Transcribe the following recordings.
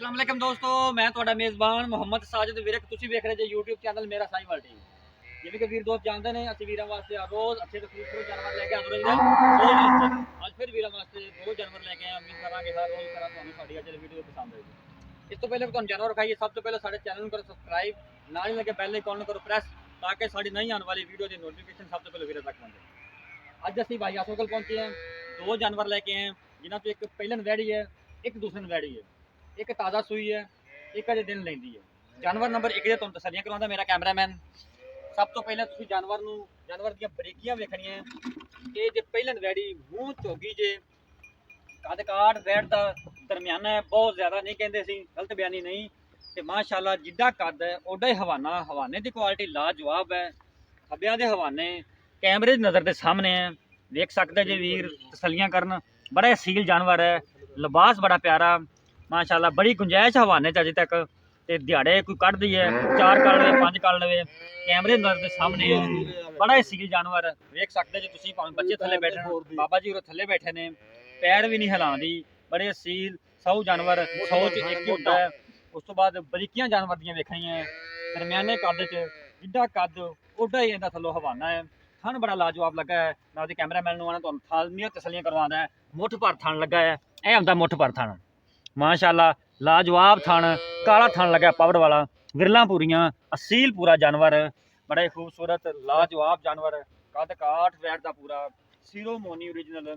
अस्सलाम वालेकुम दोस्तों, मैं ਤੁਹਾਡਾ ਮੇਜ਼ਬਾਨ ਮੁਹੰਮਦ ਸਾਜਿਦ ਵੀਰੇ ਤੁਸੀਂ ਵੇਖ ਰਹੇ ਜੇ YouTube ਚੈਨਲ ਮੇਰਾ ਸਾਈਵਾਲ ਟੀਵੀ। ਜਿਵੇਂ ਕਿ ਵੀਰ ਦੋਸਤ ਜਾਣਦੇ ਨੇ ਅਸੀਂ ਵੀਰਾਂ ਵਾਸਤੇ ਰੋਜ਼ ਅੱਛੇ ਤੋਂ ਖੂਬਸੂਰਤ ਜਾਨਵਰ ਲੈ ਕੇ ਆਉਂਦੇ ਰਹਿੰਦੇ ਹਾਂ। ਅੱਜ ਫਿਰ ਵੀਰਾਂ ਵਾਸਤੇ ਦੋ ਜਾਨਵਰ ਲੈ ਕੇ ਆਏ। ਉਮੀਦ ਕਰਾਂਗੇ ਹਰ ਰੋਜ਼ ਤਰ੍ਹਾਂ ਤੁਹਾਨੂੰ ਸਾਡੀ ਅੱਜ ਵੀਡੀਓ ਪਸੰਦ ਆਏਗੀ। ਇਸ ਤੋਂ ਪਹਿਲੇ ਤੁਹਾਨੂੰ ਜਾਨਵਰ ਵਿਖਾਈਏ, ਸਭ ਤੋਂ ਪਹਿਲੇ ਸਾਡੇ ਚੈਨਲ ਨੂੰ ਕਰੋ ਸਬਸਕ੍ਰਾਈਬ, ਨਾਲ ਹੀ ਲੱਗੇ ਬੈਲ ਆਈਕਨ ਨੂੰ ਕਰੋ ਪ੍ਰੈਸ ਤਾਂ ਕਿ ਸਾਡੀ ਨਈ ਆਉਣ ਵਾਲੀ ਵੀਡੀਓ ਦੀ ਨੋਟੀਫਿਕੇਸ਼ਨ ਸਭ ਤੋਂ ਪਹਿਲੇ ਵੀਰੇ ਤੱਕ ਪਹੁੰਚੇ। ਅੱਜ ਅਸੀਂ ਭਾਈ ਆਸੋ ਕੋਲ ਪਹੁੰਚੇ ਹਾਂ, ਦੋ ਜਾਨਵਰ ਲੈ ਕੇ ਆਏ ਜਿਨ੍ਹਾਂ ਤੋਂ ਇੱਕ ਪਹਿਲਨ ਵੈੜੀ ਹੈ, ਇੱਕ ਦੂਸਰਨ ਵੈੜੀ ਹੈ। एक ताज़ा सूई है, एक अजे दिन लेंदी है। जानवर नंबर 1 तुहानू तसल्लियां करवाउंदा मेरा कैमरामैन। सब तो पहले तुसीं जानवर दी बरीकियां वेखणियां। ये जे पहिलन वैड़ी मूँह चोगी जे कद काठ वैड़ दा दरमियाना है, बहुत ज़्यादा नहीं कहंदे सी, गलत बयानी नहीं। ते माशाअल्लाह जिद्दा कद है ओडा ही हवाने दी क्वालिटी लाजवाब है। खब्बियां दे हवाने कैमरे दी नज़र दे सामने है, देख सकदे जे वीर तसल्लियां करन। बड़ा असील जानवर है, लिबास बड़ा प्यारा माशाअल्लाह, बड़ी गुंजाइश हवाने अजे तक। ते दिहाड़े कोई कढ़ दी है, 4 कढ़ लवे 5 कढ़ लवे, कैमरे नज़र के सामने है। बड़ा ही सील जानवर वेख सकते जो तुसीं, भावें बच्चे थले बैठे, बाबा जी थले बैठे ने, पैर भी नहीं हिलांदी। बड़े सील सौ जानवर 100 च एक ही होंदा है। उस तो बाद बरीकियां जानवर दियां वेखणियां, दरमियाने कद च जिड्डा कद ओडा ही इहदा थल्लों हवाना है। थन बड़ा लाजवाब लगा है। मैं उहदे कैमरामैन नूं आना तुहानूं थन दियां तसल्लियां करवांदा है। मुठ भर थन लगा है, यह हुंदा मुठ भर थन माशाअल्लाह, लाजवाब थन, काला थन लगा पावर वाला, विरला पूरियां, असील पूरा जानवर, बड़ा ही खूबसूरत लाजवाब जानवर। कद काठ वैट दा पूरा सीरो मोनी ओरिजिनल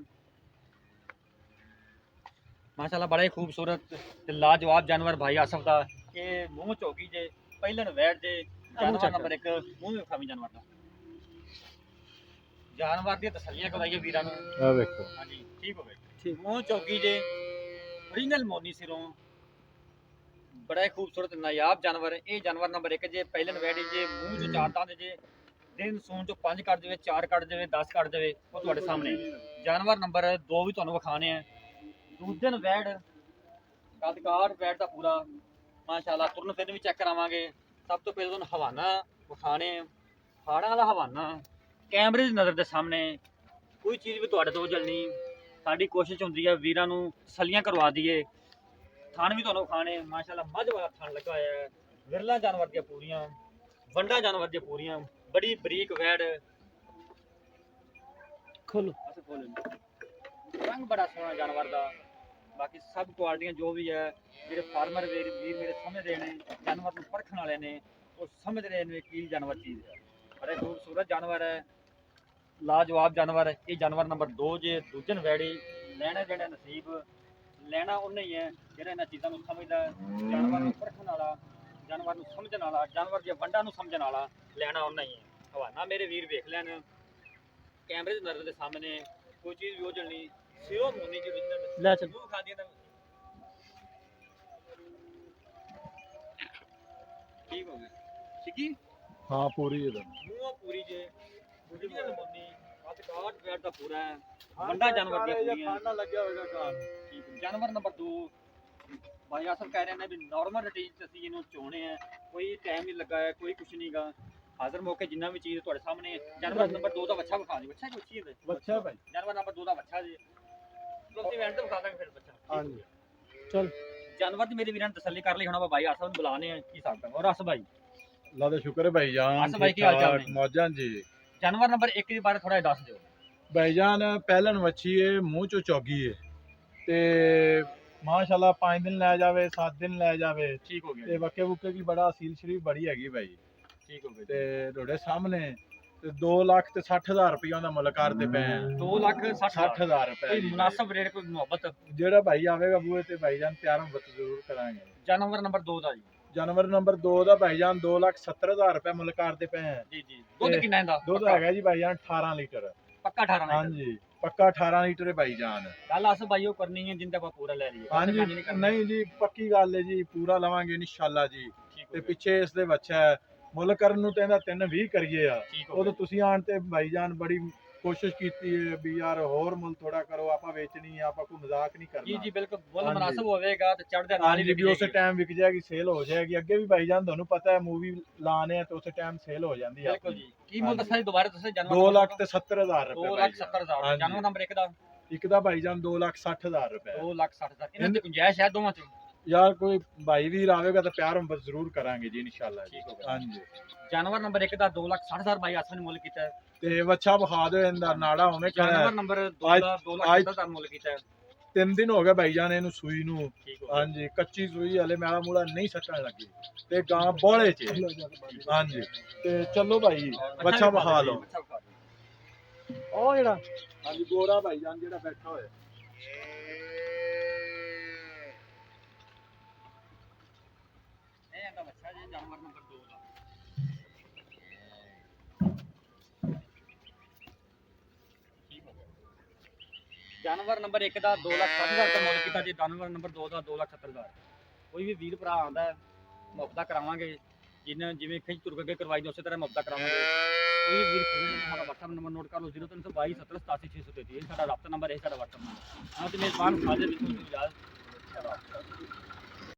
माशाअल्लाह, बड़ा ही खूबसूरत ते लाजवाब जानवर भाई आसफ दा। ये मूँह चौकी जे पहिलन वैट जे जानवर नंबर 1 मूँह विखावी जानवर दा। जानवर दी तसल्लियां करवाइए वीरां नूं। आ देखो, हां जी ठीक हो गए। मूँह चौकी जे ओरिजिनल मोनी सिरों, बड़ा ही खूबसूरत नायाब जानवर। ये जानवर नंबर 1 जे पहिलन वैड़ी जे मूँह जो 4 दांत जे दिन सून चो 5 कट जाए, 4 कट जाए, 10 कट जाए, वो तुहाडे सामने। जानवर नंबर 2 भी तुहानूं विखाने हैं। दूजन वैड़ कद काठ वैड़ दा पूरा माशाअल्लाह, तुरन फिरन भी चेक करावांगे। सब तो पहले तुहानूं हवाना विखाने, हाड़ां दा हवाना कैमरे दी नज़र दे सामने। कोई चीज़ भी तुहाडे तो जलनी, साडी कोशिश हुंदी है वीरां नूं तसल्लियां करवा दईए। थान भी तुहानूं खाने माशाअल्लाह, मझ वाला थान लगा होया है। विरला जानवर दी पूरियां, वंडा जानवर दी पूरियां, बड़ी बरीक वैड़, खोलो रंग बड़ा सोहना जानवर दा। बाकी सब क्वालिटियां जो भी है मेरे फार्मर वीर मेरे समझदे ने, जानवर नूं परखण वाले ने, वो समझ रहे ने की जानवर चीज़ है। बड़ा खूबसूरत जानवर है, लाजवाब जानवर है। ये जानवर नंबर 2 जे दूजन वैड़ी लैने देने नसीब ਲੈਣਾ ਉਹਨੇ ਹੀ ਹੈ ਜਿਹੜਾ ਇਹਨਾਂ ਚੀਜ਼ਾਂ ਨੂੰ ਸਮਝਦਾ, ਜਾਨਵਰ ਨੂੰ ਪਰਖਣ ਵਾਲਾ, ਜਾਨਵਰ ਨੂੰ ਸਮਝਣ ਵਾਲਾ, ਜਾਨਵਰ ਦੀਆਂ ਵੰਡਾਂ ਨੂੰ ਸਮਝਣ ਵਾਲਾ ਲੈਣਾ ਉਹਨੇ ਹੀ ਹੈ। ਹਵਾਨਾ ਮੇਰੇ ਵੀਰ ਵੇਖ ਲੈਣ ਕੈਮਰੇ ਦੀ ਨਜ਼ਰ ਦੇ ਸਾਹਮਣੇ, ਕੋਈ ਚੀਜ਼ ਵੀ ਉਜਲ ਨਹੀਂ, ਸਿਓ ਮੋਨੀ ਜੀ ਰਿਜਨਲ ਲੈ ਚੱਲ ਖਾ ਦੀਆਂ ਠੀਕ ਹੋ ਗਈ ਸਿੱਕੀ। हाँ पूरी है ਮੂੰਹ ਪੂਰੀ ਜੇ ਰਿਜਨਲ ਮੋਨੀ ਹੱਥ ਕਾਟ ਵੈਟ ਦਾ ਪੂਰਾ ਹੈ। वंडा जानवर खाना लग्या होगा काम। जानवर नंबर 2 भाई आसफ कह रहे हैं भी नॉर्मल रूटीन असीं इहनूं चोणे हैं, कोई टाइम नहीं लगा है, कोई कुछ नहीं गा, हाजिर मौके जिन्ना भी चीज़ तुहाडे सामने। जानवर नंबर 2 दा बच्चा विखा दी, बच्चा की बच्ची है बच्चा भाई। जानवर नंबर 2 दा बच्चा जी तुसीं इवेंट ते विखा दांगे फिर बच्चा। हां जी चल जानवर दी मेरे वीरां ने तसल्ली कर ली। हुण भाई आसफ नूं बुलाने हैं की सकदा। और आसफ भाई अल्लाह दा शुक्र है भाई जान, आसफ भाई की हाल चाल ने? मौजां जी। जानवर नंबर 1 के बारे थोड़ा दस दिओ भाईजान। पहलन वच्छी है, मुंह चो चौगी है ते माशाल्लाह 5 दिन लै जावे, 7 दिन लै जावे, ठीक हो गया ते वक्के वुक्के की बड़ा असील शरीफ बड़ी हैगी भाई। ठीक हो गया ते थोड़े सामने ते 2,60,000 रुपया दा मुल्ल करदे पे हैं। 2,60,000 रुपए कोई मुनासिब रेट, कोई मोहब्बत जेड़ा भाई आवेगा बूहे ते भाईजान प्यार मोहब्बत जरूर करांगे। जानवर नंबर 2 दा जी जानवर नंबर 2 दा भाईजान 2,70,000 रुपया मुल्ल करदे पे हैं जी जी। दुध कितना है? दुध हैगा जी भाईजान 18 लीटर पक्का 18 लीटर। हाँ जी पक्का 18 लीटर है भाईजान। गल अस भाई वो करनी है जिंदा आप पूरा ले लिए। हाँ जी नहीं जी पक्की गल है जी, पूरा लवांगे इंशाल्लाह जी। ते पिछे इस दे बच्चा है मुल्ल करन नूं तेंदा 3-20 करिए आ, ਉਹ ਤਾਂ ਤੁਸੀਂ ਆਣ ਤੇ ਭਾਈਜਾਨ ਬੜੀ ਕੋਸ਼ਿਸ਼ ਕੀਤੀ ਹੈ ਵੀ ਯਾਰ ਹੋਰ ਮੁੱਲ ਥੋੜਾ ਕਰੋ, ਆਪਾਂ ਵੇਚਣੀ ਹੈ, ਆਪਾਂ ਕੋਈ ਮਜ਼ਾਕ ਨਹੀਂ ਕਰਨਾ। ਜੀ ਜੀ ਬਿਲਕੁਲ ਮੁੱਲ ਮੁਨਾਸਿਬ ਹੋਵੇਗਾ ਤੇ ਚੜ੍ਹਦੇ ਨਾਲ ਹੀ ਵੀ ਉਸੇ ਟਾਈਮ ਵਿਕ ਜਾਏਗੀ, ਸੇਲ ਹੋ ਜਾਏਗੀ। ਅੱਗੇ ਵੀ ਭਾਈਜਾਨ ਤੁਹਾਨੂੰ ਪਤਾ ਹੈ ਮੂਵੀ ਲਾਣੇ ਆ ਤੇ ਉਸੇ ਟਾਈਮ ਸੇਲ ਹੋ ਜਾਂਦੀ ਹੈ। ਬਿਲਕੁਲ ਜੀ। ਕੀ ਮੁੱਲ ਦੱਸਿਆ ਦੁਬਾਰਾ ਤੁਸੀਂ? ਜਾਨਵਰ 2,70,000 ਰੁਪਏ। 2,70,000 ਜਾਨਵਰ ਨੰਬਰ 1 ਦਾ। ਇੱਕ ਦਾ ਭਾਈਜਾਨ 2,60,000 ਰੁਪਏ। 2,60,000 ਇਹਨਾਂ ਦੀ ਗੁੰਜਾਇਸ਼ ਹੈ ਦੋਵਾਂ ਚ? ਯਾਰ ਕੋਈ ਭਾਈ ਵੀਰ ਆਵੇਗਾ ਤਾਂ ਪਿਆਰ ਮੁਹੱਬਤ ਜ਼ਰੂਰ ਕਰਾਂਗੇ ਜੀ ਇਨਸ਼ਾਅੱਲਾ ਜੀ। ਠੀਕ ਹੋ ਗਿਆ। ਹਾਂਜੀ ਜਾਨਵਰ ਨੰਬਰ 1 ਦਾ 2,60,000 ਬਾਈ ਆਸਨ ਨੇ ਮੁੱਲ ਕੀਤਾ ਹੈ। ਤੇ ਵੱਛਾ ਵਿਖਾ ਦਿਓ ਇਹਦਾ ਨਾੜਾ ਹੋਵੇ ਜਾਨਵਰ ਨੰਬਰ 2 ਦਾ 2,70,000 ਮੁੱਲ ਕੀਤਾ ਹੈ। 3 ਦਿਨ ਹੋ ਗਏ ਭਾਈ ਜਾਨ ਇਹਨੂੰ ਸੂਈ ਨੂੰ। ਠੀਕ ਹੋ ਗਿਆ। ਹਾਂਜੀ ਕੱਚੀ ਸੂਈ ਹਲੇ ਮੈਲਾ ਮੂਲਾ ਨਹੀਂ ਸੱਟਣ ਲੱਗੀ ਤੇ ਗਾਂ ਬੋਲੇ ਚ ਹਾਂਜੀ। ਤੇ ਚਲੋ ਭਾਈ ਵੱਛਾ ਵਿਖਾ ਲਓ। ਅੱਛਾ ਵਿਖਾ ਦਿਓ। ਉਹ ਜਿਹੜਾ ਹਾਂਜੀ ਗੋਰਾ ਭਾਈ ਜਾਨ ਜਿਹੜਾ ਬੈਠਾ ਹੋਇਆ ਇਹ ਇਹਦਾ ਬੱਚਾ ਜੀ ਜਾਨਵਰ ਨੰਬਰ 2 ਦਾ। ਠੀਕ ਹੋ ਗਿਆ। ਜਾਨਵਰ ਨੰਬਰ 1 ਦਾ 2,60,000 ਦਾ ਮੁੱਲ ਕੀਤਾ ਜੀ। ਜਾਨਵਰ ਨੰਬਰ 2 ਦਾ 2,70,000। ਕੋਈ ਵੀ ਵੀਰ ਭਰਾ ਆਉਂਦਾ ਹੈ ਮੁਫਤਾ ਕਰਾਵਾਂਗੇ, ਜਿਵੇਂ ਖਿੱਚ ਤੁਰ ਕੇ ਕਰਵਾਈ ਉਸੇ ਤਰ੍ਹਾਂ ਮੁਫਤਾ ਕਰਾਵਾਂਗੇ। ਕੋਈ ਵੀ ਵੀਰ ਖਰੀਦਣਾ ਸਾਡਾ WhatsApp ਨੰਬਰ ਨੋਟ ਕਰ ਲਓ 0322 70 87 633। ਇਹ ਸਾਡਾ ਰਾਬਤਾ ਨੰਬਰ ਹੈ, ਸਾਡਾ WhatsApp ਨੰਬਰ। ਹਾਂ ਤੇ ਮੇਜ਼ਬਾਨ ਹਾਜ਼ਰ ਬਿਲਕੁਲ ਇਜਾਜ਼ਤ।